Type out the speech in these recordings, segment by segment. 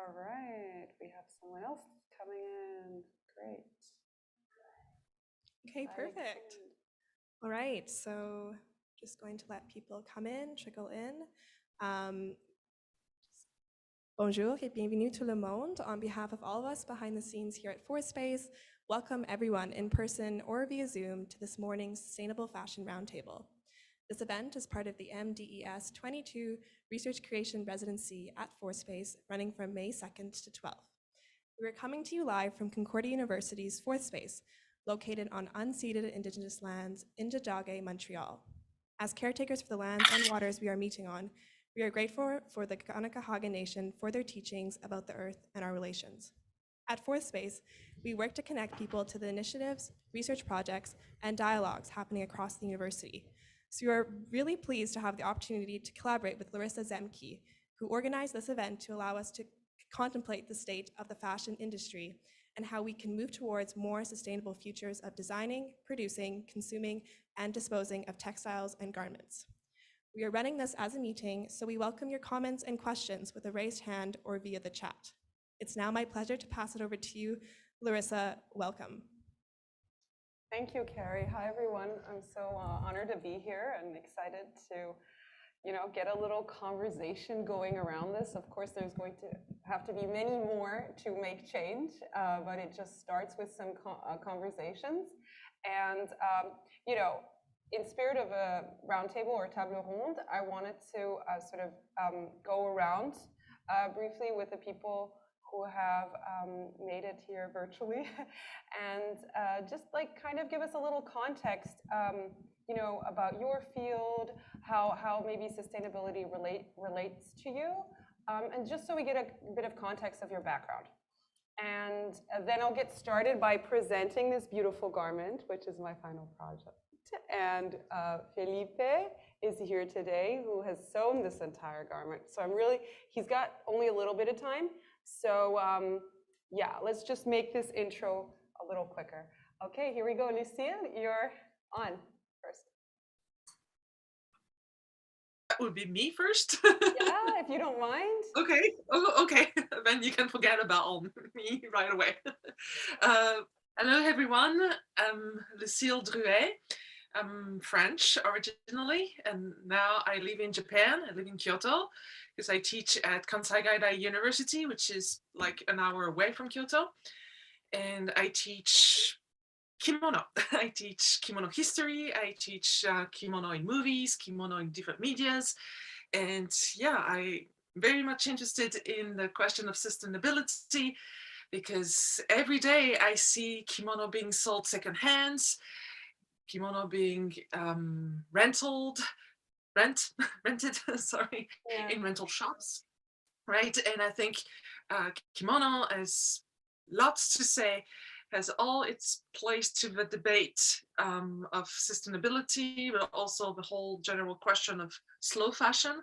All right, we have someone else coming in. Great. Okay, perfect. All right, so just going to let people come in, trickle in. Bonjour et bienvenue tout le monde. On behalf of all of us behind the scenes here at ForSpace, welcome everyone in person or via Zoom to this morning's Sustainable Fashion Roundtable. This event is part of the MDES 22 Research Creation Residency at ForSpace, running from May 2nd to 12th. We are coming to you live from Concordia University's ForSpace, located on unceded Indigenous lands in Tiohtià:ke, Montreal. As caretakers for the lands and waters we are meeting on, we are grateful for the Kanakahaga Nation for their teachings about the earth and our relations. At ForSpace, we work to connect people to the initiatives, research projects, and dialogues happening across the university. So we are really pleased to have the opportunity to collaborate with Larissa Zemke, who organized this event to allow us to contemplate the state of the fashion industry and how we can move towards more sustainable futures of designing, producing, consuming, and disposing of textiles and garments. We are running this as a meeting, so we welcome your comments and questions with a raised hand or via the chat. It's now my pleasure to pass it over to you, Larissa. Welcome. Thank you, Carrie. Hi, everyone. I'm so honored to be here and excited to, get a little conversation going around this. Of course, there's going to have to be many more to make change, but it just starts with some conversations. And, in spirit of a roundtable or table ronde, I wanted to go around briefly with the people who have made it here virtually and just kind of give us a little context, about your field, how maybe sustainability relates to you, and just so we get a bit of context of your background. And then I'll get started by presenting this beautiful garment, which is my final project. And Felipe is here today, who has sewn this entire garment. So he's got only a little bit of time. So let's just make this intro a little quicker. Okay, here we go. Lucille, you're on first. That would be me first? Yeah, if you don't mind. Okay, okay. Then you can forget about me right away. Hello, everyone. I'm Lucille Druet. I'm French originally, and now I live in Japan. I live in Kyoto because I teach at Kansai Gaidai University, which is like an hour away from Kyoto. And I teach kimono. I teach kimono history. I teach kimono in movies, kimono in different medias. And I'm very much interested in the question of sustainability because every day I see kimono being sold secondhand, kimono being rented, sorry, in rental shops, right? And I think kimono has lots to say, has all its place to the debate of sustainability, but also the whole general question of slow fashion,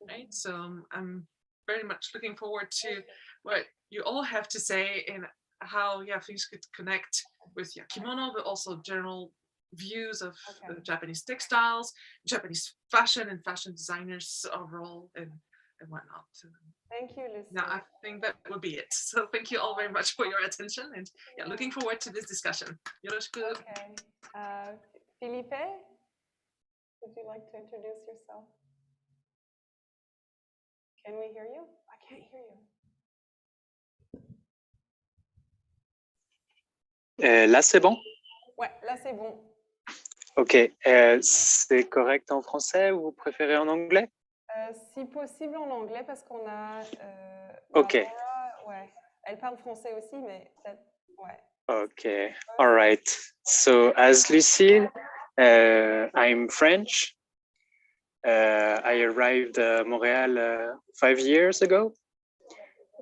right? So I'm very much looking forward to what you all have to say and how things could connect with kimono, but also general views of Japanese textiles, Japanese fashion and fashion designers overall and whatnot. Thank you, Lucy. Now, I think that would be it. So thank you all very much for your attention and looking forward to this discussion. Yoroshiku. Okay. Felipe, would you like to introduce yourself? Can we hear you? I can't hear you. Là, c'est bon? Ouais, là, c'est bon. Ok. C'est correct en français ou vous préférez en anglais? Si possible en anglais, parce qu'on a... ok. Laura, elle parle français aussi, mais peut-être... Okay. All right. So, as Lucille, I'm French. I arrived Montreal 5 years ago.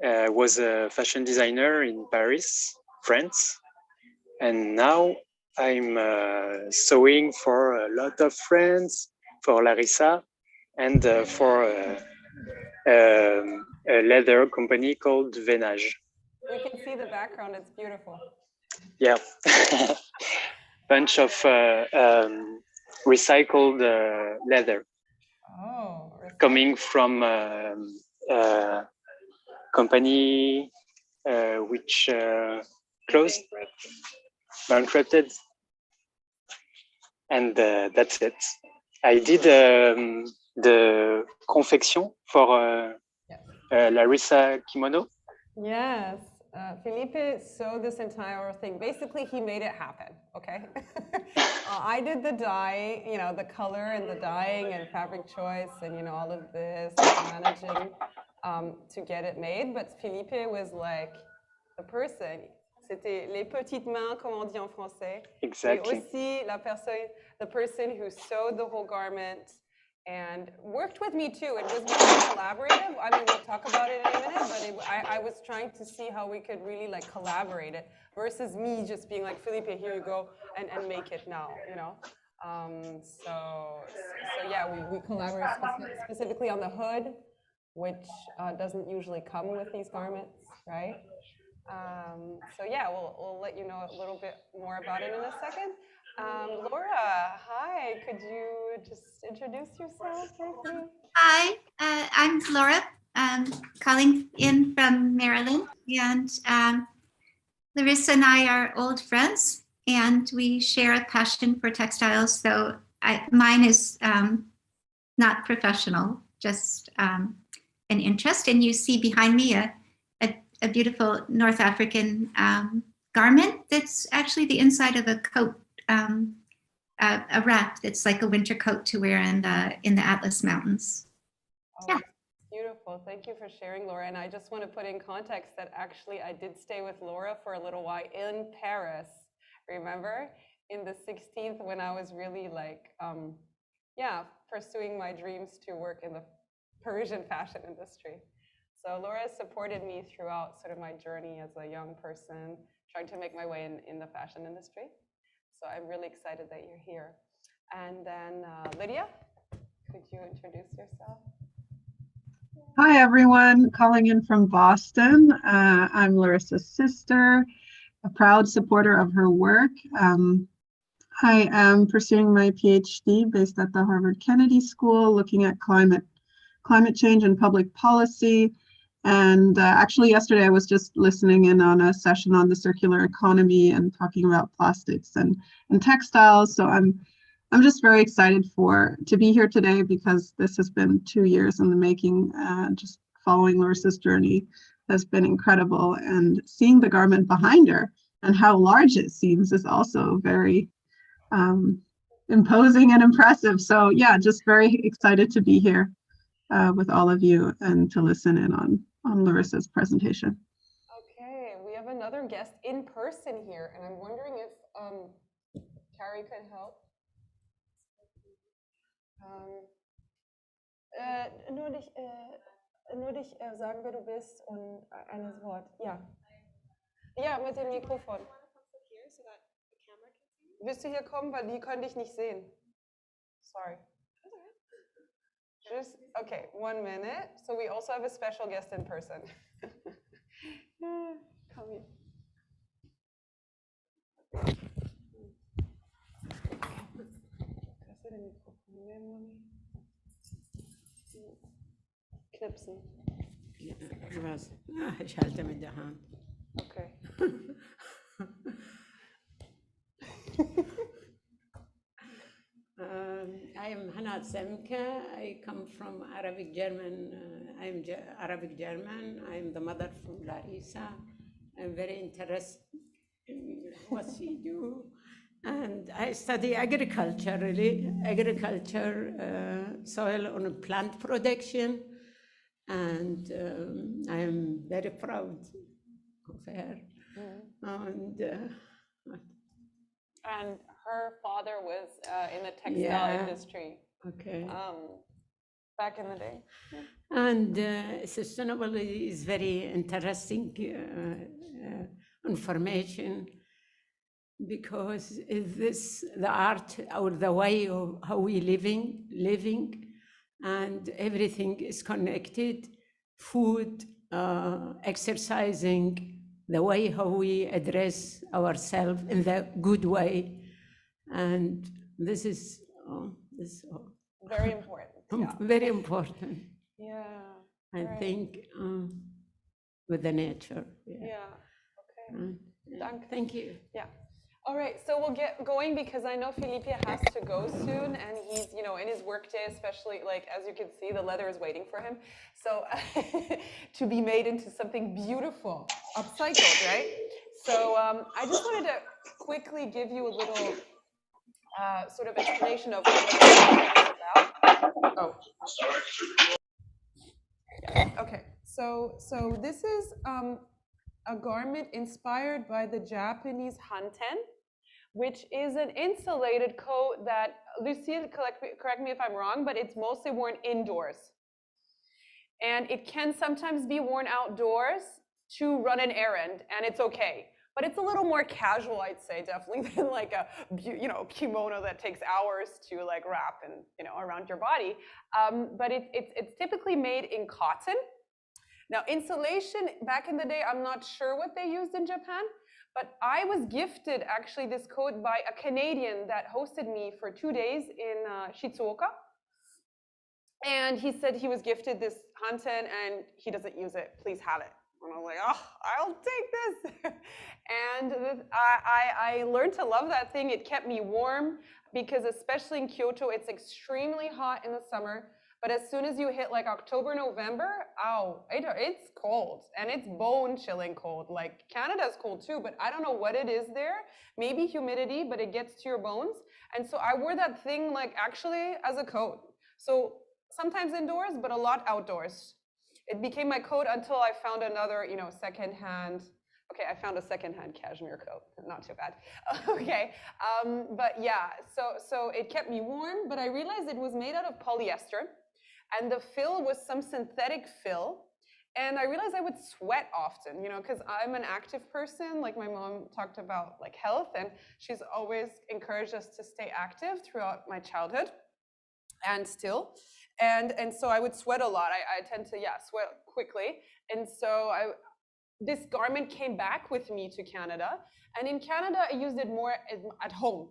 I was a fashion designer in Paris, France. And now I'm sewing for a lot of friends, for Larissa, and for a leather company called Venage. We can see the background, it's beautiful. Yeah. Bunch of recycled leather. Oh. Coming from company which closed, bankrupted, and that's it. I did the confection for Larissa kimono. Yes, Felipe sewed this entire thing. Basically, he made it happen, okay? I did the dye, you know, the color and the dyeing and fabric choice and, you know, all of this managing to get it made. But Felipe was like the person. C'était les petites mains, comme on dit en français. Exactly. Mais aussi the person who sewed the whole garment and worked with me too. It was very collaborative. I mean, we'll talk about it in a minute, but I was trying to see how we could really like collaborate it versus me just being like, Felipe, here you go, and make it now, you know? So yeah, we collaborate specifically on the hood, which doesn't usually come with these garments, right? So yeah, we'll let you know a little bit more about it in a second. Laura, hi, could you just introduce yourself briefly? Hi, I'm Laura, calling in from Maryland, and Larissa and I are old friends, and we share a passion for textiles, though mine is not professional, just an interest. And you see behind me a beautiful North African garment that's actually the inside of a coat, a wrap that's like a winter coat to wear in the Atlas Mountains. Oh, Yeah. Beautiful. Thank you for sharing, Laura. And I just want to put in context that actually I did stay with Laura for a little while in Paris. Remember? In the 16th when I was really like, pursuing my dreams to work in the Parisian fashion industry. So Laura supported me throughout sort of my journey as a young person, trying to make my way in the fashion industry. So I'm really excited that you're here. And then Lydia, could you introduce yourself? Hi, everyone. Calling in from Boston. I'm Larissa's sister, a proud supporter of her work. I am pursuing my PhD based at the Harvard Kennedy School, looking at climate change and public policy. And actually yesterday I was just listening in on a session on the circular economy and talking about plastics and textiles. So I'm just very excited to be here today because this has been 2 years in the making. Just following Larissa's journey has been incredible, and seeing the garment behind her and how large it seems is also very imposing and impressive. So yeah, just very excited to be here with all of you and to listen in on Larissa's presentation. Okay, we have another guest in person here, and I'm wondering if Carrie could help. Nur dich sagen, wer du bist und eines Wort. Ja. Ja, mit dem Mikrofon. Willst du hier kommen, weil die können dich nicht sehen? Sorry. Just, okay, 1 minute. So we also have a special guest in person. Come here. Kannst du den Mikrofon nehmen, Mami? Knipsen. Was? Ich halte mit der Hand. Okay. I am Hannah Semke. I come from Arabic German. I'm Arabic German. I'm the mother from Larissa. I'm very interested in what she do. And I study agriculture, really. Agriculture, soil and plant production. And I am very proud of her. And her father was in the textile industry. Okay. Back in the day. And sustainability is very interesting information, because this the art or the way of how we living, and everything is connected. Food, exercising, the way how we address ourselves in the good way, and this is very important. Very important. Yeah. I think with the nature. Yeah. Okay. Mm. Dank. Thank you. Yeah. All right, so we'll get going because I know Felipe has to go soon, and he's, you know, in his workday, especially, like, as you can see, the leather is waiting for him. So to be made into something beautiful, upcycled, right? So I just wanted to quickly give you a little sort of explanation of what the garment is about. Oh. Okay, so this is a garment inspired by the Japanese hanten, which is an insulated coat that, Lucille, correct me if I'm wrong, but it's mostly worn indoors. And it can sometimes be worn outdoors to run an errand, and it's okay. But it's a little more casual, I'd say, definitely, than like a, you know, kimono that takes hours to like wrap and, you know, around your body. But it's typically made in cotton. Now, insulation, back in the day, I'm not sure what they used in Japan, but I was gifted actually this coat by a Canadian that hosted me for 2 days in Shizuoka. And he said he was gifted this hanten and he doesn't use it. Please have it. And I was like, oh, I'll take this. And I learned to love that thing. It kept me warm because especially in Kyoto, it's extremely hot in the summer. But as soon as you hit like October, November, it's cold, and it's bone chilling cold. Like Canada's cold too, but I don't know what it is there. Maybe humidity, but it gets to your bones. And so I wore that thing like actually as a coat. So sometimes indoors, but a lot outdoors. It became my coat until I found another, you know, secondhand. Okay, I found a secondhand cashmere coat. Not too bad. Okay, but yeah, so it kept me warm, but I realized it was made out of polyester. And the fill was some synthetic fill. And I realized I would sweat often, you know, because I'm an active person. Like my mom talked about like health, and she's always encouraged us to stay active throughout my childhood and still. And so I would sweat a lot. I tend to, sweat quickly. And so this garment came back with me to Canada. And in Canada, I used it more at home.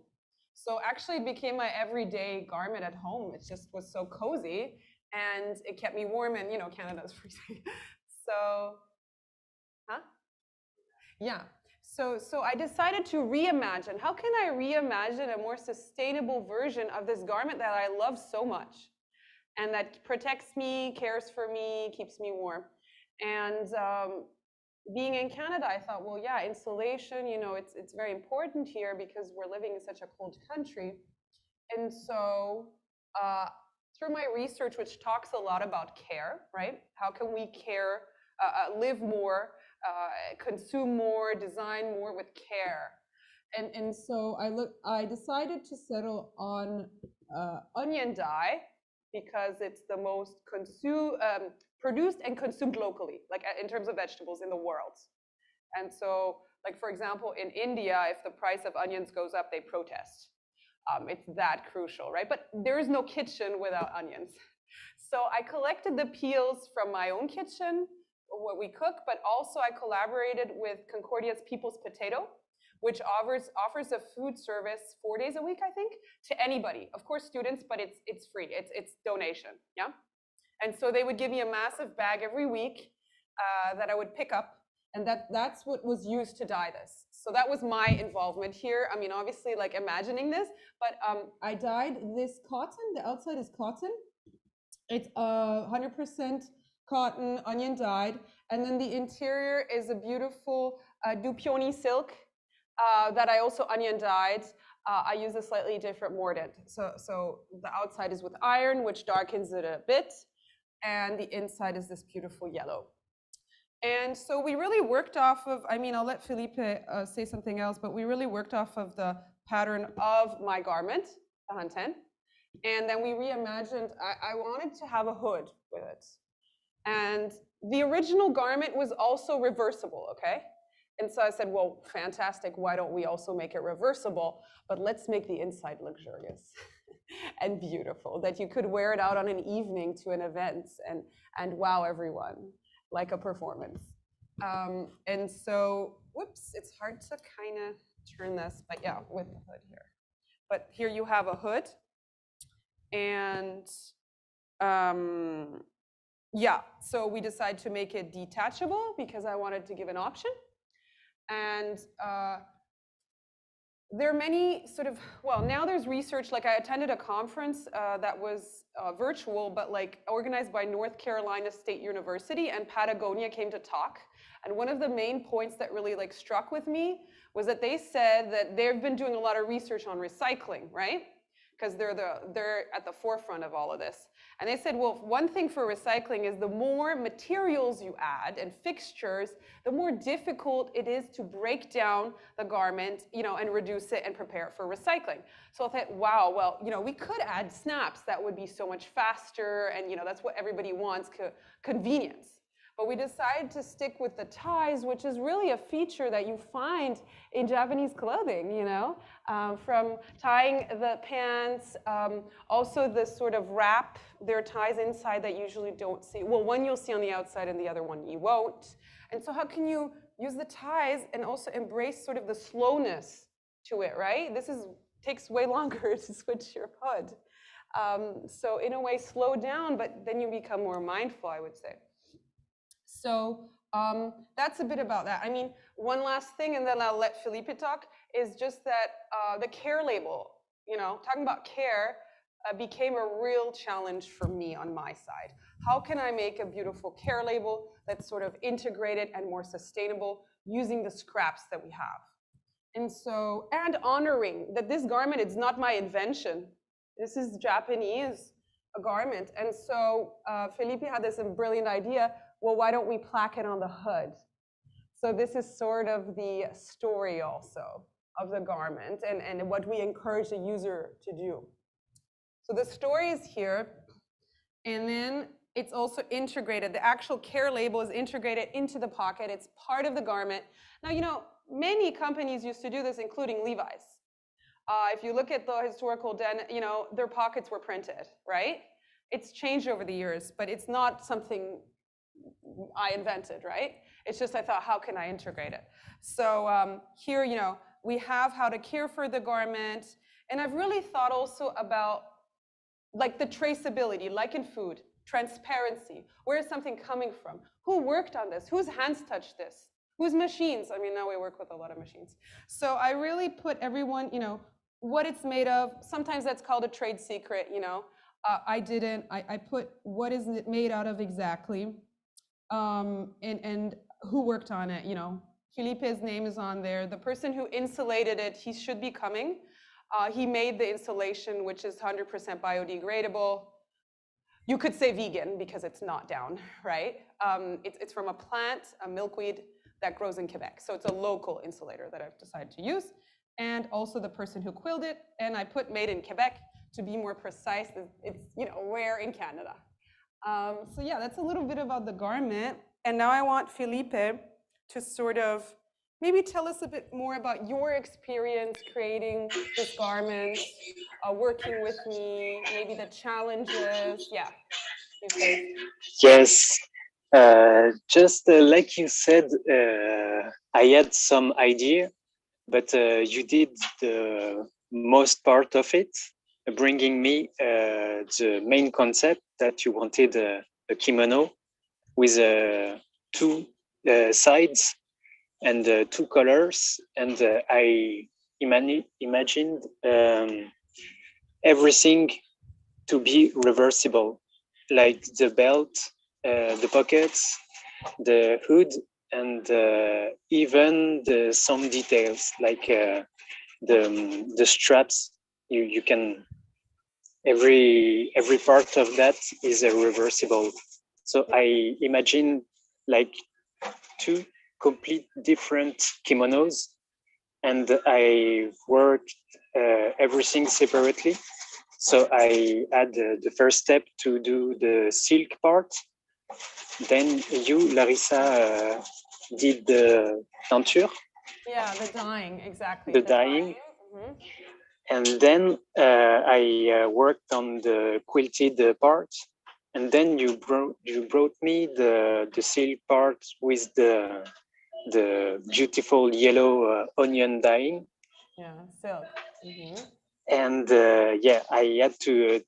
So actually it became my everyday garment at home. It just was so cozy. And it kept me warm, and you know, Canada's freezing. So, yeah. So I decided to reimagine. How can I reimagine a more sustainable version of this garment that I love so much, and that protects me, cares for me, keeps me warm? And being in Canada, I thought, well, yeah, insulation. You know, it's very important here because we're living in such a cold country, and so. Through my research, which talks a lot about care, right? How can we care, live more, consume more, design more with care? And so I decided to settle on onion dye because it's the most produced and consumed locally, like in terms of vegetables in the world. And so, like for example, in India, if the price of onions goes up, they protest. It's that crucial, right? But there is no kitchen without onions. So I collected the peels from my own kitchen, what we cook, but also I collaborated with Concordia's People's Potato, which offers a food service 4 days a week, I think, to anybody. Of course, students, but it's free. It's donation, yeah? And so they would give me a massive bag every week that I would pick up, and that's what was used to dye this. So that was my involvement here. I mean, obviously, like imagining this, but I dyed this cotton. The outside is cotton. It's 100% cotton, onion dyed, and then the interior is a beautiful dupioni silk that I also onion dyed. I use a slightly different mordant. So the outside is with iron, which darkens it a bit, and the inside is this beautiful yellow. And so we really worked off of, I mean, I'll let Felipe say something else, but we really worked off of the pattern of my garment, the hanten. And then we reimagined, I wanted to have a hood with it. And the original garment was also reversible, okay? And so I said, well, fantastic, why don't we also make it reversible? But let's make the inside luxurious and beautiful, that you could wear it out on an evening to an event and wow everyone. Like a performance. And so, whoops, it's hard to kind of turn this, but yeah, with the hood here. But here you have a hood, and Yeah, so we decided to make it detachable because I wanted to give an option. And there are many sort of, well, now there's research, like I attended a conference that was virtual, but like organized by North Carolina State University, and Patagonia came to talk. And one of the main points that really like struck with me was that they said that they've been doing a lot of research on recycling, right? Because they're at the forefront of all of this. And they said, well, one thing for recycling is the more materials you add and fixtures, the more difficult it is to break down the garment, you know, and reduce it and prepare it for recycling. So I thought, wow, well, you know, we could add snaps. That would be so much faster, and you know, that's what everybody wants, convenience. But we decided to stick with the ties, which is really a feature that you find in Japanese clothing, you know, from tying the pants, also the sort of wrap. There are ties inside that you usually don't see. Well, one you'll see on the outside and the other one you won't. And so how can you use the ties and also embrace sort of the slowness to it, right? This takes way longer to switch your hood. So in a way, slow down, but then you become more mindful, I would say. So that's a bit about that. I mean, one last thing, and then I'll let Felipe talk, is just that the care label, you know, talking about care became a real challenge for me on my side. How can I make a beautiful care label that's sort of integrated and more sustainable using the scraps that we have? And so, and honoring that this garment is not my invention. This is Japanese, a garment. And so Felipe had this brilliant idea. Well, why don't we plaque it on the hood? So this is sort of the story also of the garment and what we encourage the user to do. So the story is here, and then it's also integrated. The actual care label is integrated into the pocket. It's part of the garment. Now, you know, many companies used to do this, including Levi's. If you look at the historical you know, their pockets were printed, right? It's changed over the years, but it's not something I invented, right? It's just I thought, how can I integrate it? So here, you know, we have how to care for the garment. And I've really thought also about like the traceability, like in food, transparency. Where is something coming from? Who worked on this? Whose hands touched this? Whose machines? I mean, now we work with a lot of machines. So I really put everyone, you know, what it's made of. Sometimes that's called a trade secret, you know. I didn't. I put what is it made out of exactly. And who worked on it, you know. Felipe's name is on there. The person who insulated it, he should be coming. He made the insulation, which is 100% biodegradable. You could say vegan because it's not down, right? It's from a plant, a milkweed that grows in Quebec. So it's a local insulator that I've decided to use. And also the person who quilled it, and I put made in Quebec to be more precise. It's, you know, rare in Canada. So yeah, that's a little bit about the garment. And now I want Felipe to sort of maybe tell us a bit more about your experience creating this garment, working with me, maybe the challenges. Yeah. Yes, just like you said, I had some idea, but you did the most part of it, bringing me the main concept that you wanted a kimono with two sides and two colors, and I imagined everything to be reversible, like the belt, the pockets, the hood, and even some details like the straps. You can every part of that is reversible. So I imagine like two complete different kimonos, and I worked everything separately. So I had the first step to do the silk part. Then you, Larissa, did the teinture. Yeah, the dyeing, exactly. The dyeing. Mm-hmm. And then I worked on the quilted part. And then you brought me the silk part with the beautiful yellow onion dyeing. Yeah, silk. Mm-hmm. And yeah, I had to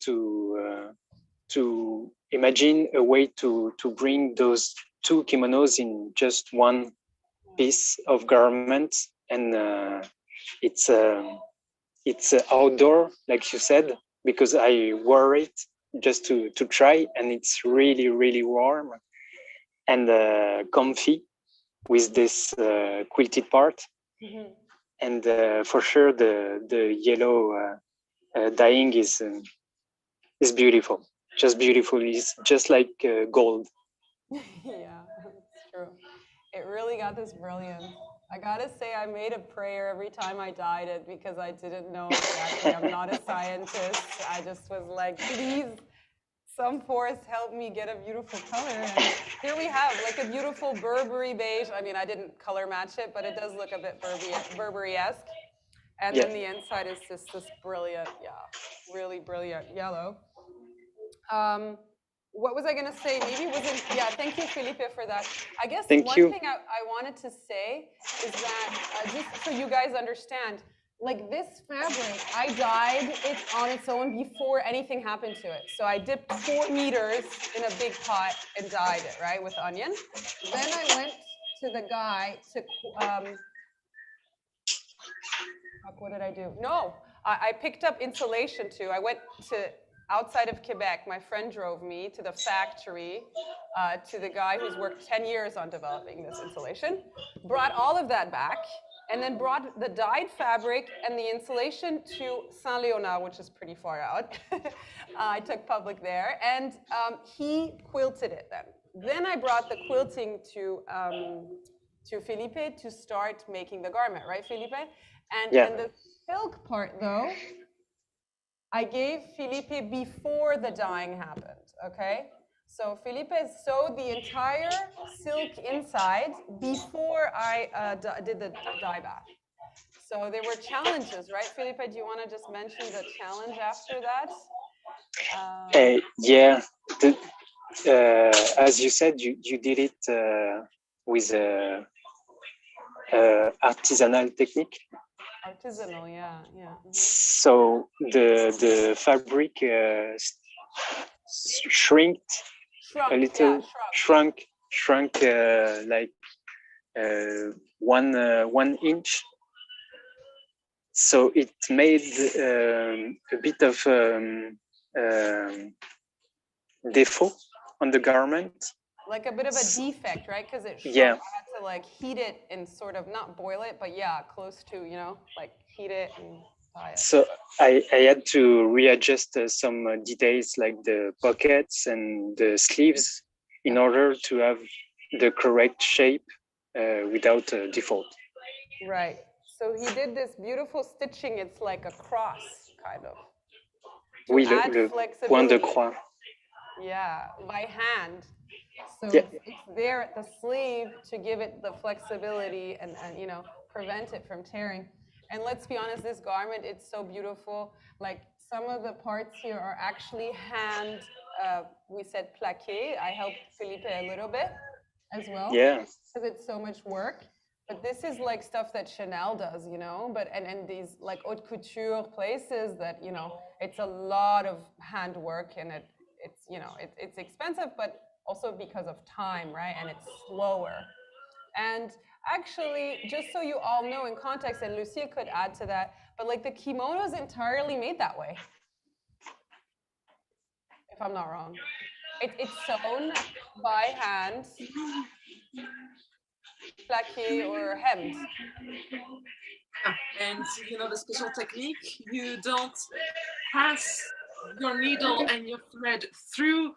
to imagine a way to bring those two kimonos in just one piece of garment, and it's outdoor, like you said, because I wore it just to try, and it's really, really warm and comfy with this quilted part. Mhm. And for sure, the yellow dyeing is beautiful, just beautiful. It's just like gold. Yeah, that's true. It really got this brilliant. I gotta say, I made a prayer every time I dyed it because I didn't know exactly. I'm not a scientist. I just was like, please, some force help me get a beautiful color. And here we have like a beautiful Burberry beige. I mean, I didn't color match it, but it does look a bit Burberry-esque. And then the inside is just this brilliant, yeah, really brilliant yellow. What was I going to say? Maybe it wasn't, yeah, thank you, Felipe, for that. I guess Thank one you. thing I wanted to say is that, just so you guys understand, like this fabric, I dyed it on its own before anything happened to it. So I dipped 4 meters in a big pot and dyed it, right, with onion. Then I went to the guy to, what did I do? No, I picked up insulation too. I went to outside of Quebec. My friend drove me to the factory, to the guy who's worked 10 years on developing this insulation, brought all of that back, and then brought the dyed fabric and the insulation to Saint Léonard, which is pretty far out. I took public there, and he quilted it then. Then I brought the quilting to Felipe to start making the garment, right, Felipe? And the silk part, though, I gave Felipe before the dyeing happened, okay? So Felipe sewed the entire silk inside before I did the dye bath. So there were challenges, right, Felipe? Do you want to just mention the challenge after that? Yeah, as you said, you did it with artisanal technique. Artisanal, yeah. So the fabric shrunk a little, shrunk like 1 inch. So it made a bit of défaut on the garment. Like a bit of a defect, right? Because it shrunk. Yeah. I had to like heat it and sort of not boil it, but yeah, close to, you know, like heat it and dye it. So I had to readjust some details like the pockets and the sleeves in order to have the correct shape without a default. Right. So he did this beautiful stitching. It's like a cross, kind of. Oui, le point de croix. Yeah, by hand. So Yeah. it's there at the sleeve to give it the flexibility and you know, prevent it from tearing. And let's be honest, this garment, it's so beautiful. Like some of the parts here are actually hand, we said plaqué. I helped Felipe a little bit as well. Yeah. Because it's so much work. But this is like stuff that Chanel does, you know, but and these like haute couture places that, you know, it's a lot of handwork, and it's you know, it's expensive, but also because of time, right? And it's slower. And actually, just so you all know in context, and Lucia could add to that, but like the kimono is entirely made that way, if I'm not wrong. It's sewn by hand, plaqué or hemmed. And you know the special technique, you don't pass your needle and your thread through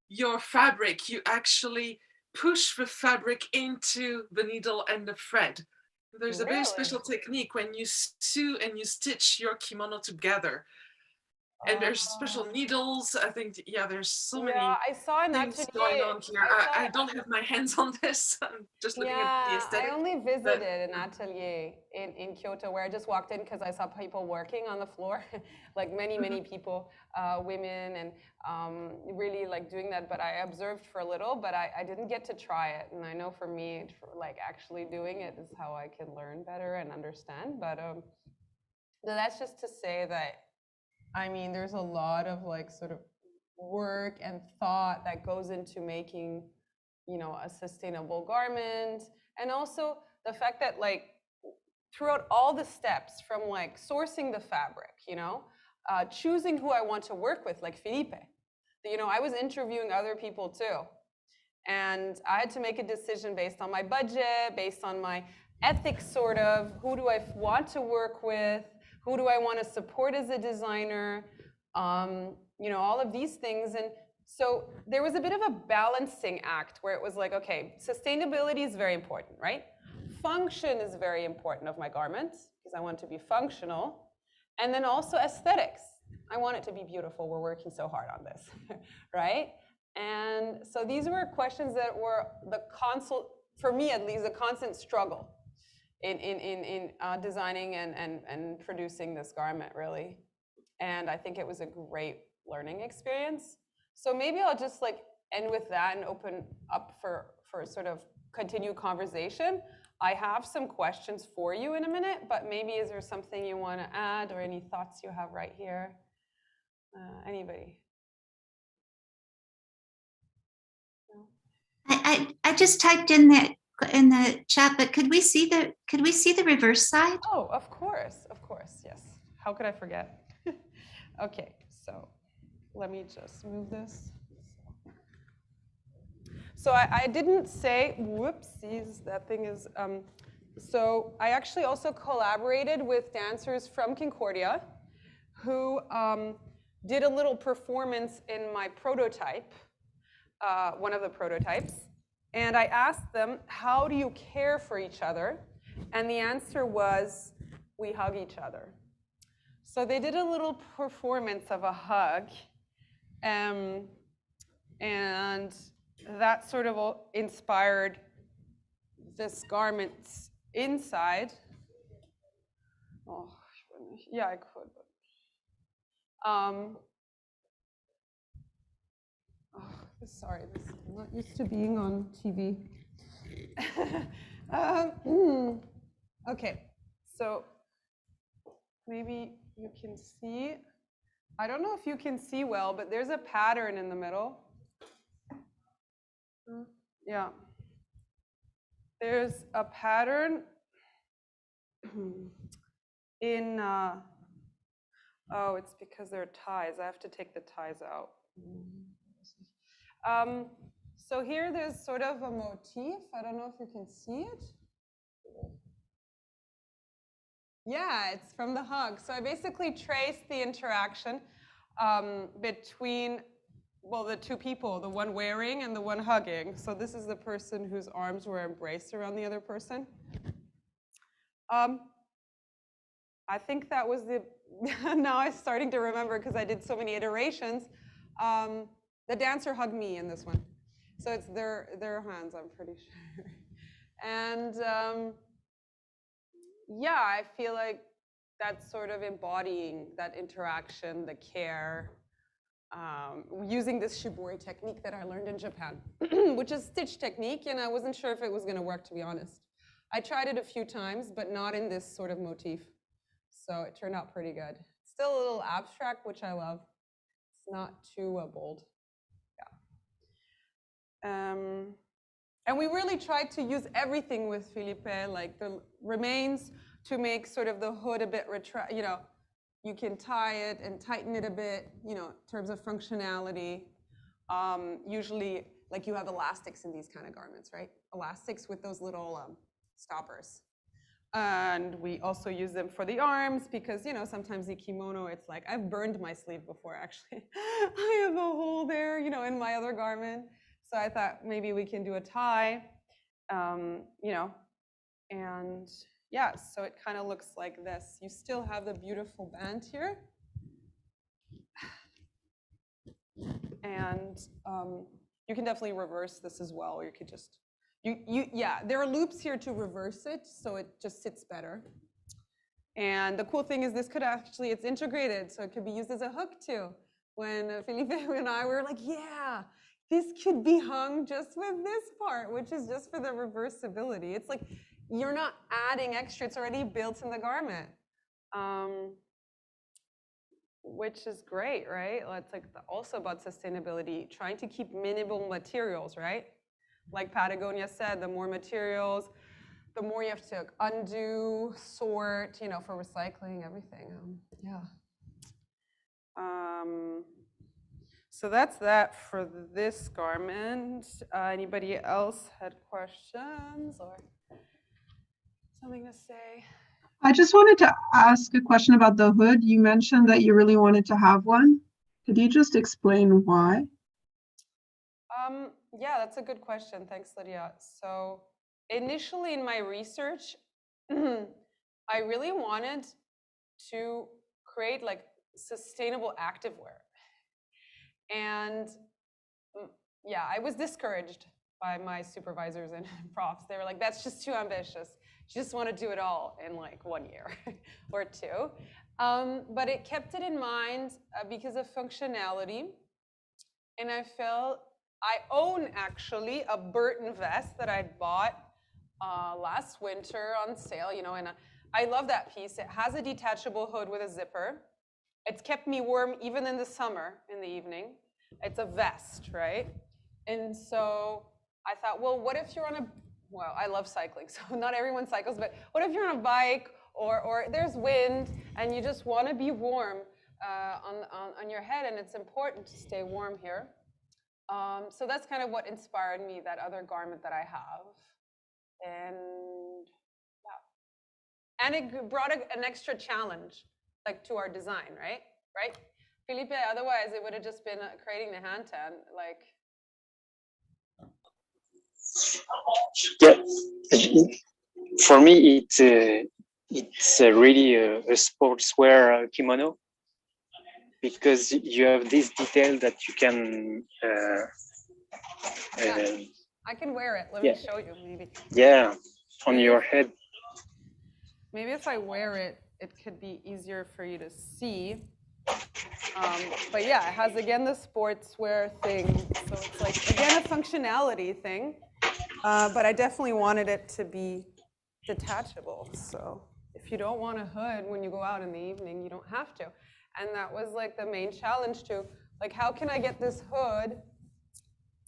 your fabric, you actually push the fabric into the needle and the thread. There's a very special technique when you sew and you stitch your kimono together. And there's special needles. I think, yeah, there's so many I saw an things going on here. I don't have my hands on this. I'm just looking at the aesthetic. I only visited an atelier in Kyoto where I just walked in because I saw people working on the floor, like many people, women, and really like doing that. But I observed for a little, but I didn't get to try it. And I know for me, like actually doing it is how I can learn better and understand. But that's just to say that, I mean, there's a lot of like sort of work and thought that goes into making, you know, a sustainable garment. And also the fact that like throughout all the steps from like sourcing the fabric, you know, choosing who I want to work with, like Felipe, you know, I was interviewing other people too. And I had to make a decision based on my budget, based on my ethics, sort of. Who do I want to work with? Who do I want to support as a designer? You know, all of these things. And so there was a bit of a balancing act where it was like, okay, sustainability is very important, right? Function is very important of my garments because I want to be functional. And then also aesthetics. I want it to be beautiful. We're working so hard on this, right? And so these were questions that were the constant, for me at least, a constant struggle in designing and producing this garment, really. And I think it was a great learning experience. So maybe I'll just like end with that and open up for sort of continued conversation. I have some questions for you in a minute, but maybe is there something you want to add or any thoughts you have right here? Anybody? No? I just typed in the chat, but could we see the reverse side? Oh, of course, yes. How could I forget? Okay, so let me just move this. So I didn't say, whoopsies, that thing is, so I actually also collaborated with dancers from Concordia who did a little performance in my prototype, one of the prototypes. And I asked them, how do you care for each other? And the answer was, we hug each other. So they did a little performance of a hug. And that sort of inspired this garment's inside. Oh, yeah, I could. Sorry, I'm not used to being on TV. Okay, so maybe you can see. I don't know if you can see well, but there's a pattern in the middle. Yeah. There's a pattern in, oh, it's because there are ties. I have to take the ties out. So here there's sort of a motif. I don't know if you can see it. Yeah, it's from the hug. So I basically traced the interaction between, well, the two people, the one wearing and the one hugging. So this is the person whose arms were embraced around the other person. I think that was the, now I'm starting to remember because I did so many iterations. The dancer hugged me in this one. So it's their hands, I'm pretty sure. And yeah, I feel like that's sort of embodying that interaction, the care, using this shibori technique that I learned in Japan, which is stitch technique, and I wasn't sure if it was gonna work, to be honest. I tried it a few times, but not in this sort of motif. So it turned out pretty good. Still a little abstract, which I love. It's not too bold. Yeah. And we really tried to use everything with Felipe, like the remains to make sort of the hood a bit you know, you can tie it and tighten it a bit, you know, in terms of functionality. Usually, like you have elastics in these kind of garments, right? Elastics with those little stoppers. And we also use them for the arms because, you know, sometimes the kimono, it's like, I've burned my sleeve before, actually. I have a hole there, you know, in my other garment. So I thought maybe we can do a tie, you know, and yeah, so it kind of looks like this. You still have the beautiful band here. And you can definitely reverse this as well, or you could just, yeah, there are loops here to reverse it, so it just sits better. And the cool thing is this could actually, it's integrated, so it could be used as a hook too. When Felipe and I were like, yeah, this could be hung just with this part, which is just for the reversibility. It's like, you're not adding extra, it's already built in the garment. which is great, right? It's like also about sustainability, trying to keep minimal materials, right? Like Patagonia said, the more materials, the more you have to undo, sort, you know, for recycling, everything. Yeah. So that's that for this garment. Anybody else had questions or something to say? I just wanted to ask a question about the hood. You mentioned that you really wanted to have one. Could you just explain why? Yeah, that's a good question. Thanks, Lydia. So initially in my research, I really wanted to create like sustainable activewear. And yeah, I was discouraged by my supervisors and profs. They were like, that's just too ambitious. You just want to do it all in like 1 year or 2. But it kept it in mind because of functionality. And I felt I own actually a Burton vest that I bought last winter on sale, you know, and I love that piece. It has a detachable hood with a zipper. It's kept me warm even in the summer in the evening. It's a vest, right? And so I thought, well, what if you're on a, well, I love cycling, so not everyone cycles, but what if you're on a bike or there's wind and you just want to be warm on your head, and it's important to stay warm here. So that's kind of what inspired me, that other garment that I have. And yeah. And it brought an extra challenge, like, to our design, right? Right? Felipe, otherwise it would have just been creating the hand tan, like. Yeah, for me, it's really a sportswear kimono, because you have this detail that you can. Yeah. I can wear it. Let me show you, maybe. Yeah, on your head. Maybe if I wear it, it could be easier for you to see. But yeah, it has, again, the sportswear thing. So it's like, again, a functionality thing. But I definitely wanted it to be detachable. So if you don't want a hood when you go out in the evening, you don't have to. And that was like the main challenge too. Like, how can I get this hood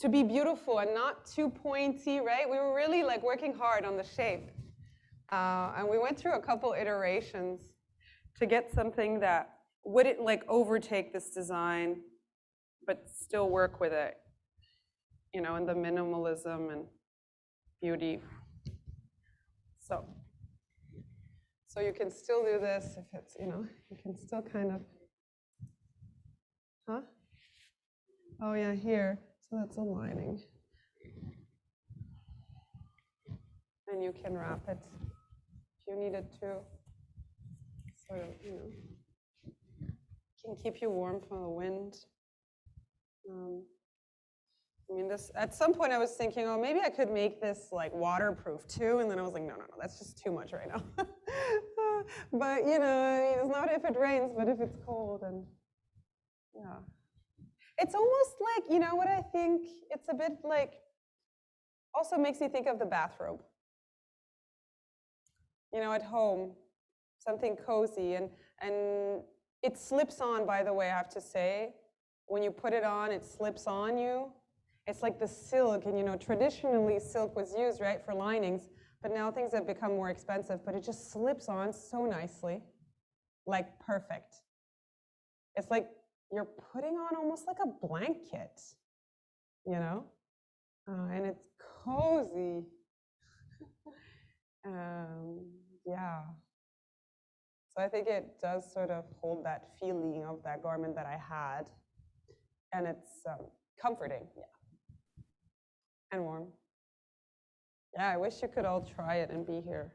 to be beautiful and not too pointy, right? We were really like working hard on the shape. And we went through a couple iterations to get something that wouldn't like overtake this design, but still work with it, you know, and the minimalism and beauty. So you can still do this if it's, you know, you can still kind of, huh? Oh yeah, here, so that's a lining. And you can wrap it if you need it to, sort of, you know, can keep you warm from the wind. I mean, this, at some point I was thinking, oh, maybe I could make this like waterproof too. And then I was like, no, that's just too much right now. But, you know, it's not if it rains, but if it's cold. And yeah. It's almost like, you know what I think? It's a bit like, also makes me think of the bathrobe. You know, at home, something cozy. And it slips on, by the way, I have to say. When you put it on, it slips on you. It's like the silk, and you know, traditionally silk was used, right, for linings, but now things have become more expensive, but it just slips on so nicely, like perfect. It's like you're putting on almost like a blanket, you know, and it's cozy. Yeah. So I think it does sort of hold that feeling of that garment that I had, and it's comforting, yeah. And warm. Yeah, I wish you could all try it and be here.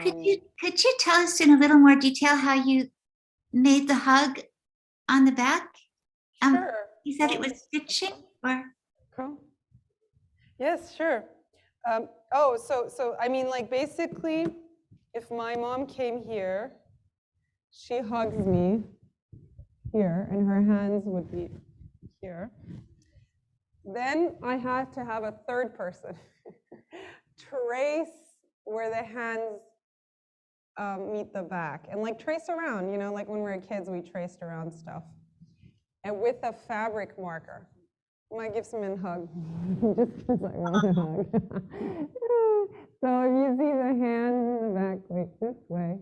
Could you tell us in a little more detail how you made the hug on the back? Sure. You said it was stitching, or? Cool. Yes, sure. So I mean, like, basically, if my mom came here, she hugs me here, and her hands would be here. Then I had to have a third person trace where the hands meet the back and like trace around, you know, like when we were kids, we traced around stuff. And with a fabric marker. I might give someone a hug. Just because I want a hug. So if you see the hands in the back, like this way.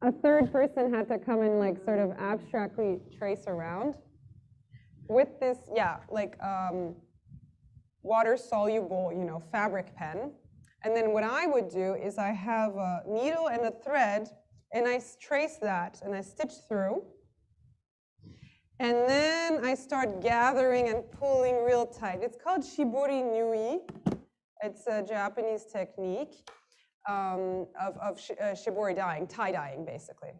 A third person had to come and like sort of abstractly trace around with this, yeah, like water soluble, you know, fabric pen. And then what I would do is I have a needle and a thread, and I trace that and I stitch through. And then I start gathering and pulling real tight. It's called shibori nui. It's a Japanese technique of shibori dyeing, tie dyeing basically.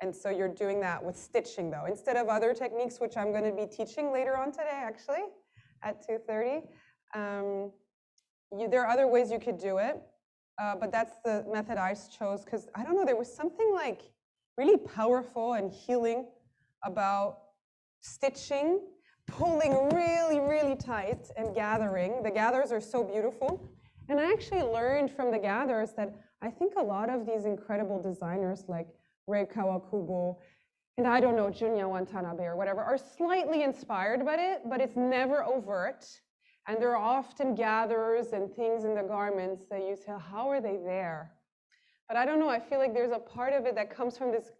And so you're doing that with stitching though, instead of other techniques, which I'm going to be teaching later on today actually at 2:30. There are other ways you could do it, but that's the method I chose because I don't know, there was something like really powerful and healing about stitching, pulling really, really tight and gathering. The gathers are so beautiful. And I actually learned from the gathers that I think a lot of these incredible designers like Rei Kawakubo and I don't know, Junya Watanabe or whatever, are slightly inspired by it, but it's never overt. And there are often gatherers and things in the garments that you say, how are they there? But I don't know, I feel like there's a part of it that comes from this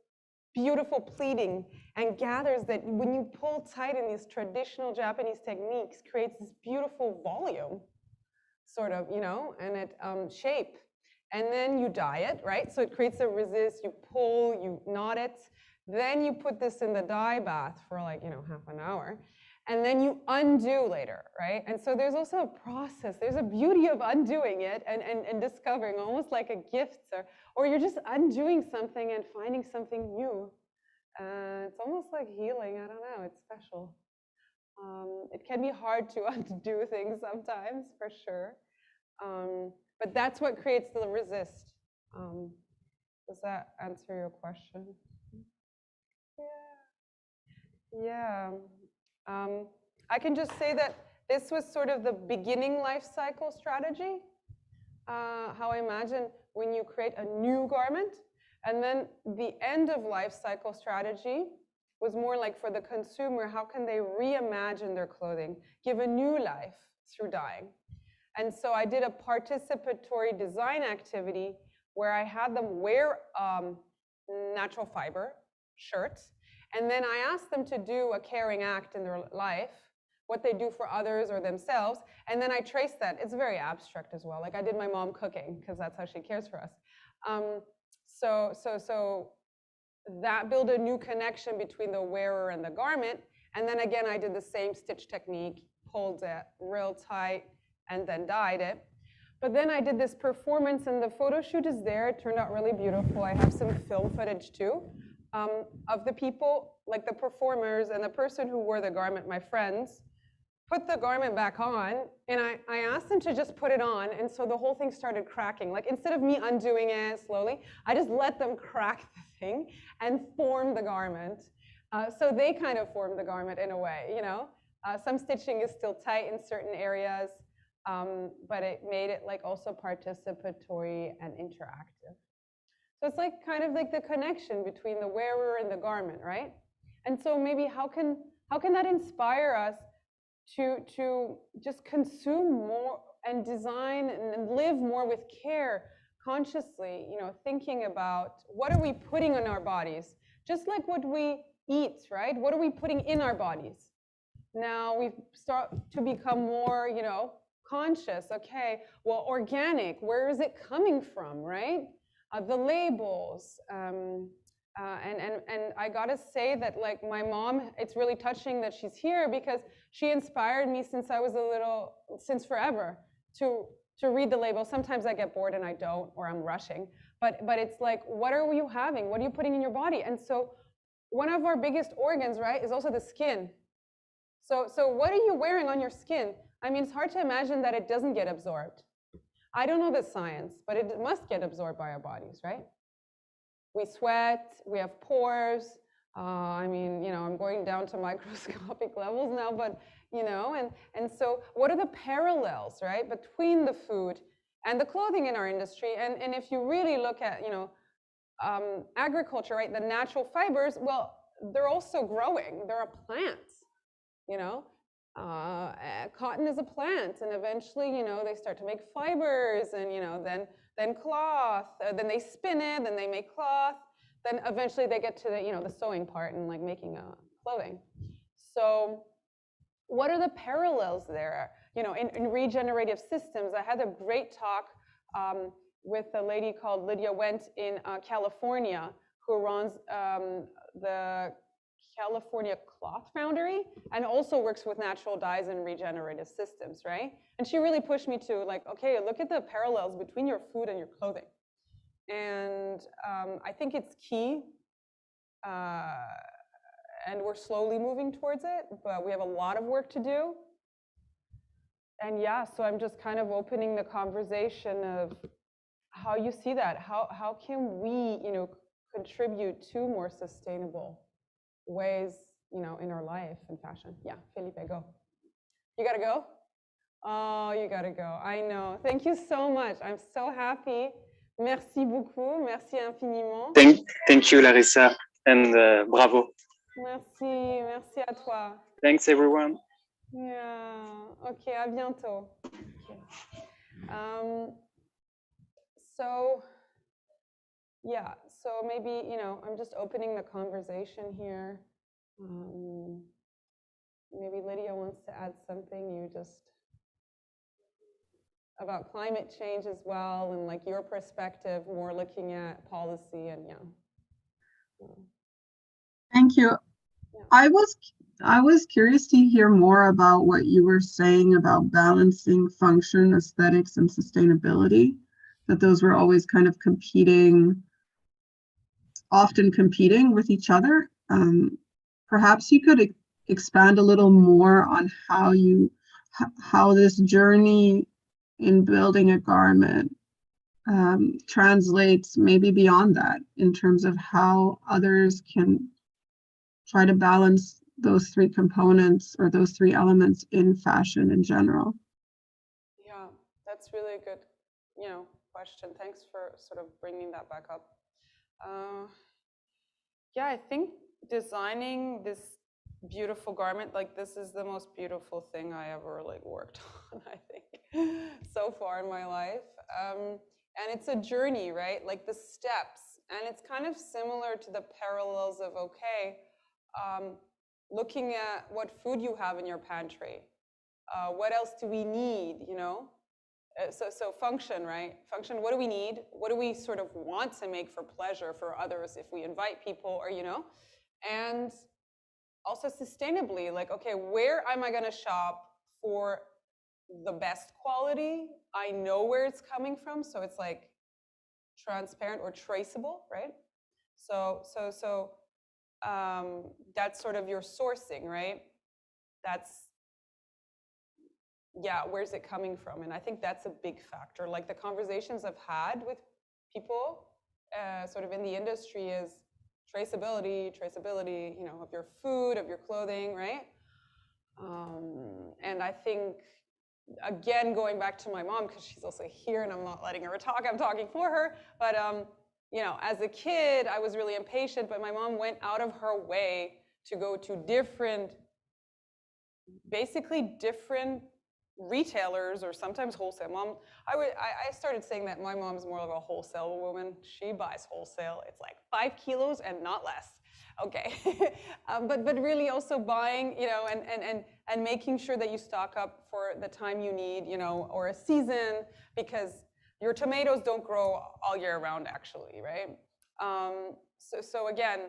beautiful pleating and gathers that when you pull tight in these traditional Japanese techniques creates this beautiful volume, sort of, you know, and it shape. And then you dye it, right? So it creates a resist, you pull, you knot it. Then you put this in the dye bath for like, you know, half an hour. And then you undo later, right? And so there's also a process. There's a beauty of undoing it and discovering, almost like a gift, or you're just undoing something and finding something new. It's almost like healing. I don't know. It's special. It can be hard to undo things sometimes, for sure. But that's what creates the resist. Does that answer your question? Yeah. I can just say that this was sort of the beginning life cycle strategy, how I imagine when you create a new garment. And then the end of life cycle strategy was more like for the consumer, how can they reimagine their clothing, give a new life through dyeing. And so I did a participatory design activity where I had them wear natural fiber shirts. And then I asked them to do a caring act in their life, what they do for others or themselves. And then I traced that. It's very abstract as well. Like I did my mom cooking because that's how she cares for us. So that built a new connection between the wearer and the garment. And then again, I did the same stitch technique, pulled it real tight, and then dyed it. But then I did this performance, and the photo shoot is there. It turned out really beautiful. I have some film footage too. Of the people, like the performers and the person who wore the garment, my friends, put the garment back on, and I asked them to just put it on, and so the whole thing started cracking. Like instead of me undoing it slowly, I just let them crack the thing and form the garment. So they kind of formed the garment in a way, you know. Some stitching is still tight in certain areas, but it made it like also participatory and interactive. So it's like kind of like the connection between the wearer and the garment, right? And so maybe how can that inspire us to just consume more and design and live more with care, consciously, you know, thinking about what are we putting on our bodies, just like what we eat, right? What are we putting in our bodies? Now we start to become more, you know, conscious. Okay, well, organic, where is it coming from, right? The labels, and I gotta say that like my mom, it's really touching that she's here because she inspired me since I was since forever to read the label. Sometimes I get bored and I don't, or I'm rushing, but it's like, what are you having? What are you putting in your body? And so one of our biggest organs, right, is also the skin. So what are you wearing on your skin? I mean, it's hard to imagine that it doesn't get absorbed. I don't know the science, but it must get absorbed by our bodies, right? We sweat, we have pores. I mean, you know, I'm going down to microscopic levels now, but, you know, and so what are the parallels, right, between the food and the clothing in our industry? And if you really look at, you know, agriculture, right? The natural fibers, well, they're also growing. They're a plant, you know. Cotton is a plant, and eventually, you know, they start to make fibers, and you know, then cloth. Then they spin it, then they make cloth. Then eventually they get to the, you know, the sewing part and like making clothing. So, what are the parallels there? You know, in regenerative systems, I had a great talk with a lady called Lydia Wendt in California, who runs the California Cloth Foundry and also works with natural dyes and regenerative systems, right? And she really pushed me to like, okay, look at the parallels between your food and your clothing. And I think it's key. And we're slowly moving towards it, but we have a lot of work to do. And yeah, so I'm just kind of opening the conversation of how you see that. How can we, you know, contribute to more sustainable ways, you know, in our life and fashion? Yeah, Felipe, go. You gotta go? Oh, you gotta go. I know. Thank you so much. I'm so happy. Merci beaucoup. Merci infiniment. Thank you, Larissa, and bravo. Merci, merci à toi. Thanks, everyone. Yeah. Okay, à bientôt. Okay. So, yeah, so maybe, you know, I'm just opening the conversation here. Maybe Lydia wants to add something, you just, about climate change as well, and like your perspective, more looking at policy and yeah. Thank you. Yeah. I was curious to hear more about what you were saying about balancing function, aesthetics, and sustainability, that those were always kind of often competing with each other. Perhaps you could expand a little more on how this journey in building a garment translates maybe beyond that, in terms of how others can try to balance those three components or those three elements in fashion in general. Yeah, that's really a good, you know, question. Thanks for sort of bringing that back up. Yeah, I think designing this beautiful garment, like this is the most beautiful thing I ever like worked on, I think, so far in my life. And it's a journey, right? Like the steps, and it's kind of similar to the parallels of, okay, looking at what food you have in your pantry. What else do we need, you know? So function, right? Function, what do we need? What do we sort of want to make for pleasure for others if we invite people, or, you know? And also sustainably, like, okay, where am I gonna shop for the best quality? I know where it's coming from, so it's like transparent or traceable, right? So that's sort of your sourcing, right? That's, yeah, where's it coming from? And I think that's a big factor. Like the conversations I've had with people sort of in the industry is traceability, you know, of your food, of your clothing, right? And I think, again, going back to my mom, because she's also here and I'm not letting her talk, I'm talking for her, but you know, as a kid, I was really impatient, but my mom went out of her way to go to basically different retailers or sometimes wholesale. I started saying that my mom's more of a wholesale woman. She buys wholesale. It's like 5 kilos and not less. Okay, but really also buying, you know, and making sure that you stock up for the time you need, you know, or a season, because your tomatoes don't grow all year round, actually, right? So again,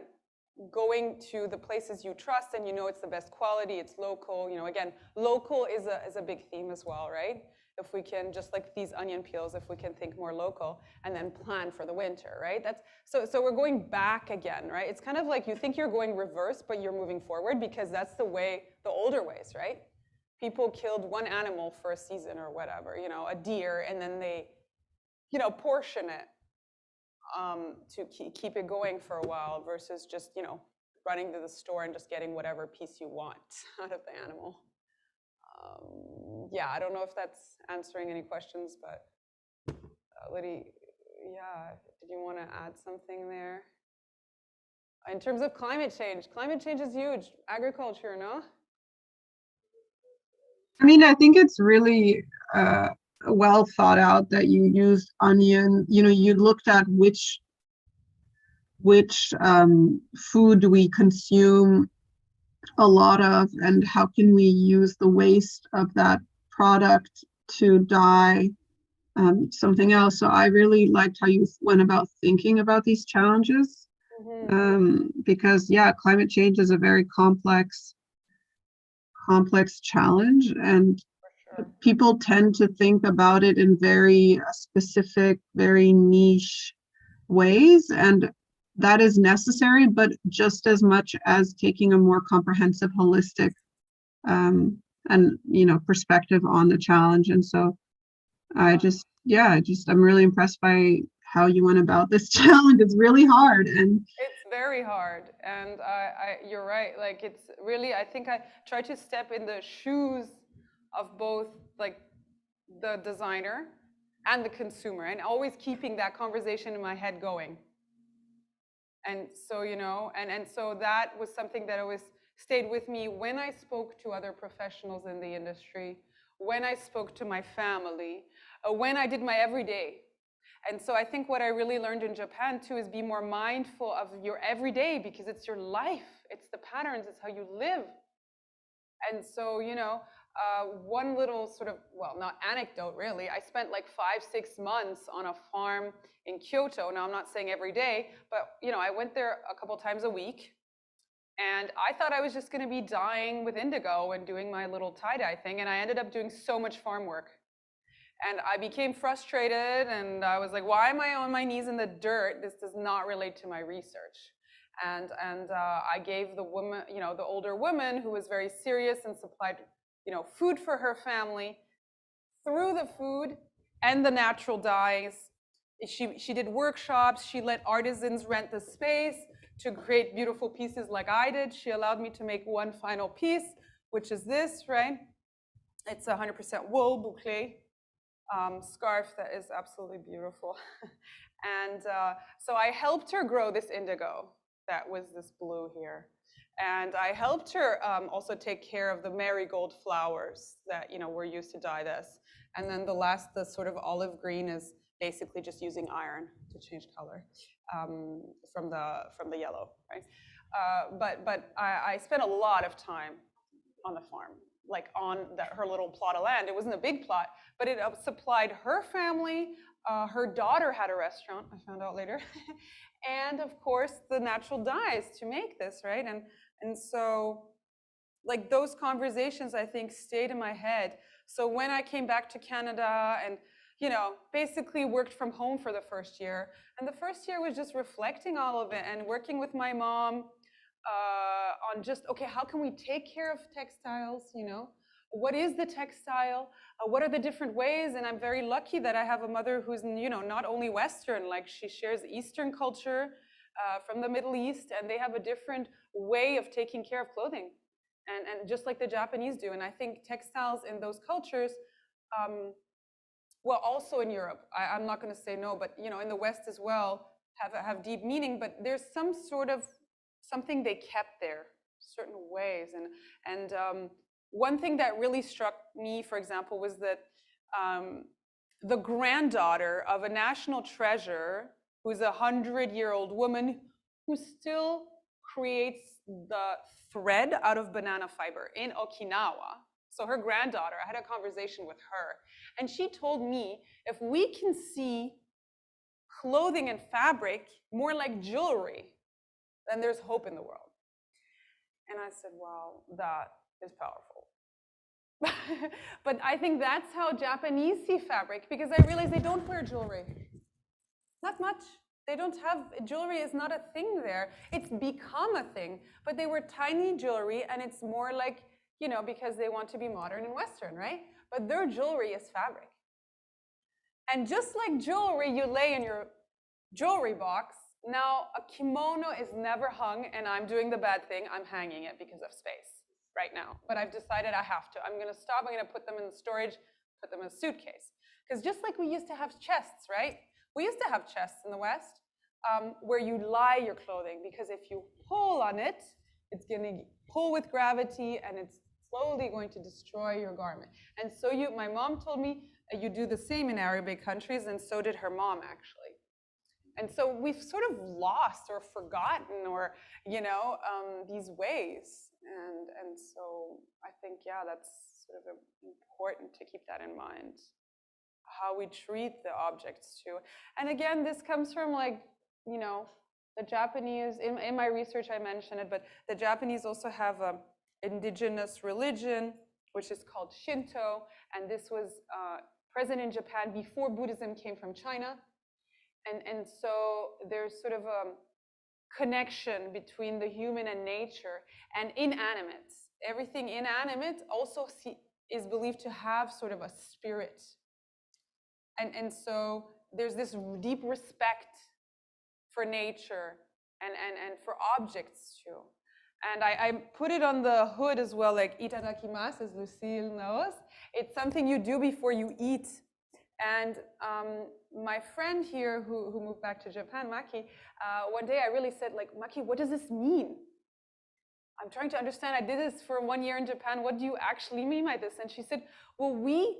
going to the places you trust and you know it's the best quality, it's local, you know, again, local is a big theme as well, right? If we can, just like these onion peels, if we can think more local and then plan for the winter, right? That's so we're going back again, right? It's kind of like you think you're going reverse, but you're moving forward, because that's the way, the older ways, right? People killed one animal for a season or whatever, you know, a deer, and then they, you know, portion it to keep it going for a while, versus just, you know, running to the store and just getting whatever piece you want out of the animal. Yeah, I don't know if that's answering any questions, but Lydia, yeah, did you want to add something there? In terms of climate change is huge. Agriculture, no? I mean, I think it's really well thought out that you used onion. You know, you looked at which food we consume a lot of, and how can we use the waste of that product to dye something else. So I really liked how you went about thinking about these challenges, because yeah, climate change is a very complex challenge, and people tend to think about it in very specific, very niche ways, and that is necessary, but just as much as taking a more comprehensive, holistic and perspective on the challenge. And so I'm really impressed by how you went about this challenge. It's really hard, and it's very hard, and you're right. Like, it's really, I think I try to step in the shoes of both, like, the designer and the consumer, and always keeping that conversation in my head going. And so, and so that was something that always stayed with me when I spoke to other professionals in the industry, when I spoke to my family, when I did my everyday. And so I think what I really learned in Japan too is be more mindful of your everyday, because it's your life, it's the patterns, it's how you live. And so, one little sort of, well, not anecdote really, I spent like 5-6 months on a farm in Kyoto. Now, I'm not saying every day, but I went there a couple times a week, and I thought I was just going to be dyeing with indigo and doing my little tie-dye thing, and I ended up doing so much farm work. And I became frustrated, and I was like, why am I on my knees in the dirt? This does not relate to my research. And I gave the woman, the older woman who was very serious and supplied, food for her family, through the food and the natural dyes. She did workshops. She let artisans rent the space to create beautiful pieces like I did. She allowed me to make one final piece, which is this, right? It's 100% wool boucle. Scarf that is absolutely beautiful. And so I helped her grow this indigo that was this blue here. And I helped her also take care of the marigold flowers that were used to dye this. And then the sort of olive green is basically just using iron to change color from the yellow, right? But I spent a lot of time on the farm, like on her little plot of land. It wasn't a big plot, but it supplied her family. Her daughter had a restaurant, I found out later. And of course, the natural dyes to make this, right? And so, like, those conversations, I think, stayed in my head. So when I came back to Canada and, basically worked from home for the first year, and the first year was just reflecting all of it and working with my mom on just, okay, how can we take care of textiles, What is the textile? What are the different ways? And I'm very lucky that I have a mother who's, not only Western, like she shares Eastern culture from the Middle East, and they have a different way of taking care of clothing, and just like the Japanese do. And I think textiles in those cultures, well, also in Europe, I'm not going to say no, but in the West as well, have deep meaning. But there's some sort of something they kept there, certain ways, and one thing that really struck me, for example, was that the granddaughter of a national treasure, who's a 100-year-old woman who still creates the thread out of banana fiber in Okinawa. So her granddaughter, I had a conversation with her, and she told me, if we can see clothing and fabric more like jewelry, then there's hope in the world. And I said, wow, that is powerful. But I think that's how Japanese see fabric, because I realized they don't wear jewelry. Not much. They don't have, jewelry is not a thing there. It's become a thing, but they wear tiny jewelry, and it's more like, because they want to be modern and Western, right? But their jewelry is fabric. And just like jewelry you lay in your jewelry box, now a kimono is never hung, and I'm doing the bad thing. I'm hanging it because of space right now. But I've decided I have to. I'm going to stop. I'm going to put them in the storage, put them in a suitcase. Because just like we used to have chests, right? We used to have chests in the West where you lie your clothing, because if you pull on it, it's going to pull with gravity and it's slowly going to destroy your garment. And so my mom told me you do the same in Arabic countries, and so did her mom actually. And so we've sort of lost or forgotten, or these ways. And so I think, yeah, that's sort of important to keep that in mind, how we treat the objects too. And again, this comes from the Japanese, in my research I mentioned it, but the Japanese also have an indigenous religion, which is called Shinto. And this was present in Japan before Buddhism came from China. And so there's sort of a connection between the human and nature and inanimate. Everything inanimate also is believed to have sort of a spirit. And so there's this deep respect for nature and for objects too. And I put it on the hood as well, like itadakimasu, as Lucille knows. It's something you do before you eat. And my friend here who moved back to Japan, Maki, one day I really said, like, Maki, what does this mean? I'm trying to understand. I did this for 1 year in Japan. What do you actually mean by this? And she said, well, we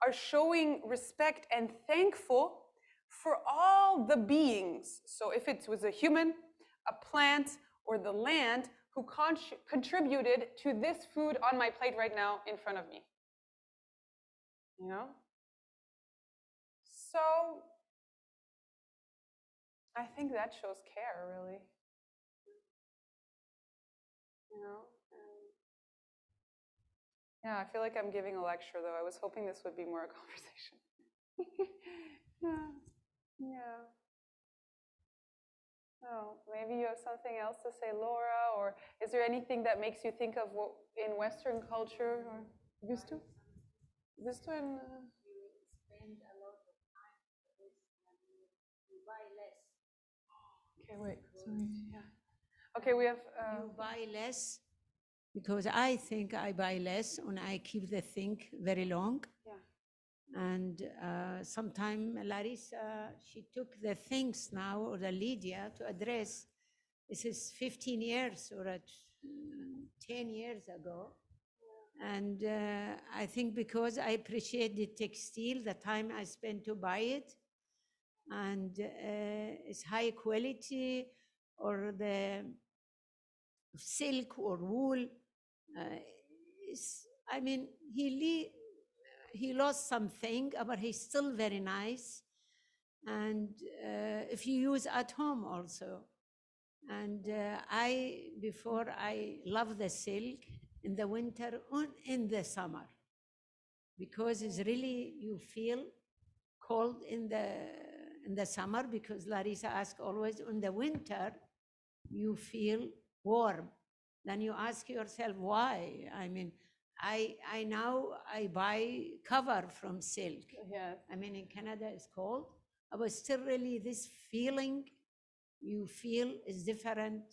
are showing respect and thankful for all the beings. So if it was a human, a plant, or the land who contributed to this food on my plate right now in front of me. So I think that shows care, really. Yeah, I feel like I'm giving a lecture, though. I was hoping this would be more a conversation. Yeah. Oh, maybe you have something else to say, Laura, or is there anything that makes you think of what in Western culture, or Visto? Visto in... You spend a lot of time for this and you buy less. Okay, wait, sorry, yeah. Okay, we have... You buy less, because I think I buy less and I keep the thing very long. Yeah. And sometime Larissa, she took the things now, or the Lydia, to address. This is 15 years or 10 years ago. And I think because I appreciate the textile, the time I spent to buy it, and it's high quality, or the silk or wool. I mean, he lost something, but he's still very nice. And if you use at home also. And before I love the silk in the winter and in the summer, because it's really, you feel cold in the summer, because Larissa asks always, in the winter, you feel warm. Then you ask yourself, why? I mean, I now buy cover from silk. Yes. I mean, in Canada it's cold, but still really this feeling you feel is different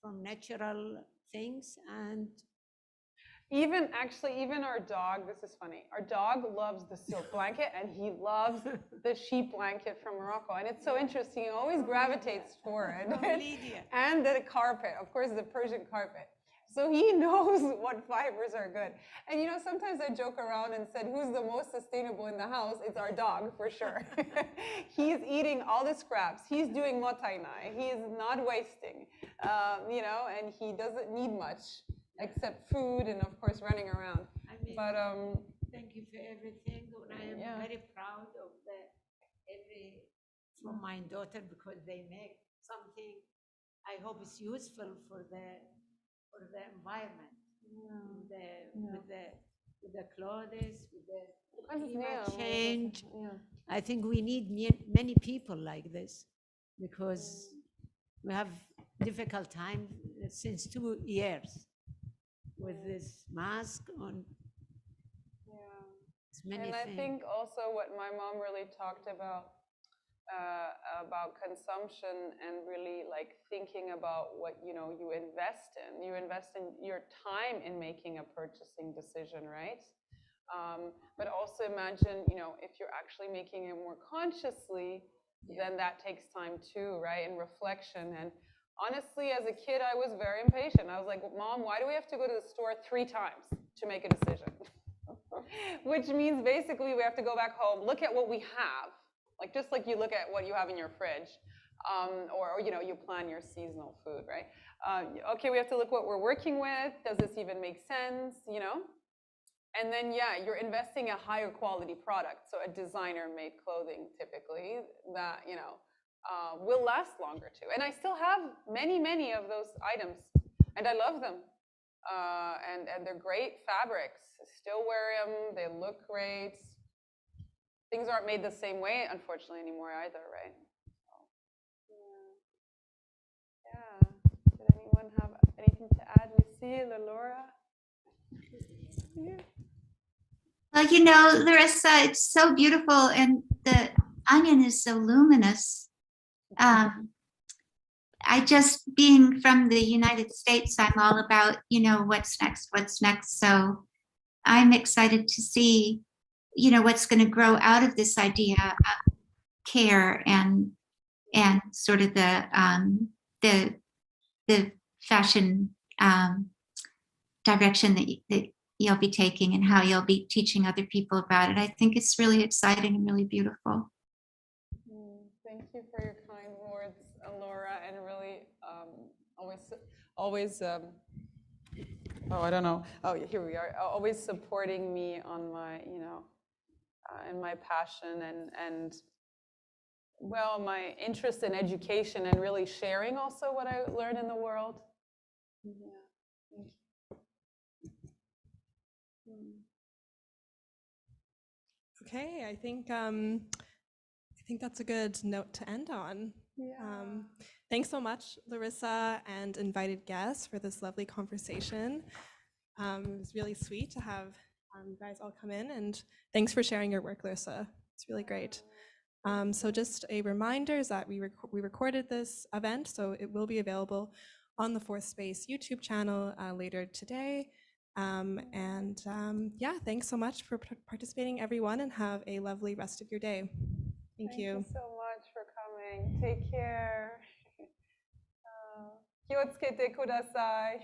from natural things. And even our dog, this is funny, our dog loves the silk blanket and he loves the sheep blanket from Morocco. And it's so interesting, he always gravitates toward it. And the carpet, of course, the Persian carpet. So he knows what fibers are good. And sometimes I joke around and said, who's the most sustainable in the house? It's our dog, for sure. He's eating all the scraps. He's doing motainai. He is not wasting, and he doesn't need much except food and, of course, running around. I mean, thank you for everything. And I am very proud of from my daughter, because they make something, I hope it's useful for the environment, with the clothes, with the climate change. I think we need many people like this, because we have difficult time since 2 years with this mask on. Many and I things. think also what my mom really talked about consumption, and really like thinking about what you invest in. You invest in your time in making a purchasing decision, right? But also imagine, you know, if you're actually making it more consciously, then that takes time too, right? And reflection. And honestly, as a kid, I was very impatient. I was like, Mom, why do we have to go to the store 3 times to make a decision? Which means basically we have to go back home, look at what we have, like just like you look at what you have in your fridge, or you know, you plan your seasonal food, right? Okay, we have to look what we're working with. Does this even make sense? You know? And then, yeah, you're investing a higher quality product. So a designer made clothing typically that, you know, will last longer too. And I still have many, many of those items and I love them. And they're great fabrics. Still wear them. They look great. Things aren't made the same way, unfortunately, anymore either, right? So, yeah. Did anyone have anything to add? Lucille or Laura? Yeah. Well, you know, Larissa, it's so beautiful, and the onion is so luminous. I just, being from the United States, I'm all about, you know, what's next, what's next. So I'm excited to see, you know, what's going to grow out of this idea of care and sort of the fashion direction that you'll be taking and how you'll be teaching other people about it. I think it's really exciting and really beautiful. Thank you for your kind words, Laura, and really always, oh, I don't know. Oh, here we are. Always supporting me on my, you know, in my passion and well, my interest in education and really sharing also what I learn in the world. Yeah. Thank you. Okay, I think that's a good note to end on. Yeah. Thanks so much, Larissa and invited guests, for this lovely conversation. It was really sweet to have you guys all come in, and thanks for sharing your work, Larissa. It's really great. So just a reminder is that we recorded this event, so it will be available on the Fourth Space YouTube channel later today. Yeah, thanks so much for participating, everyone, and have a lovely rest of your day. Thank you. Thank you so much for coming. Take care. 気をつけてください。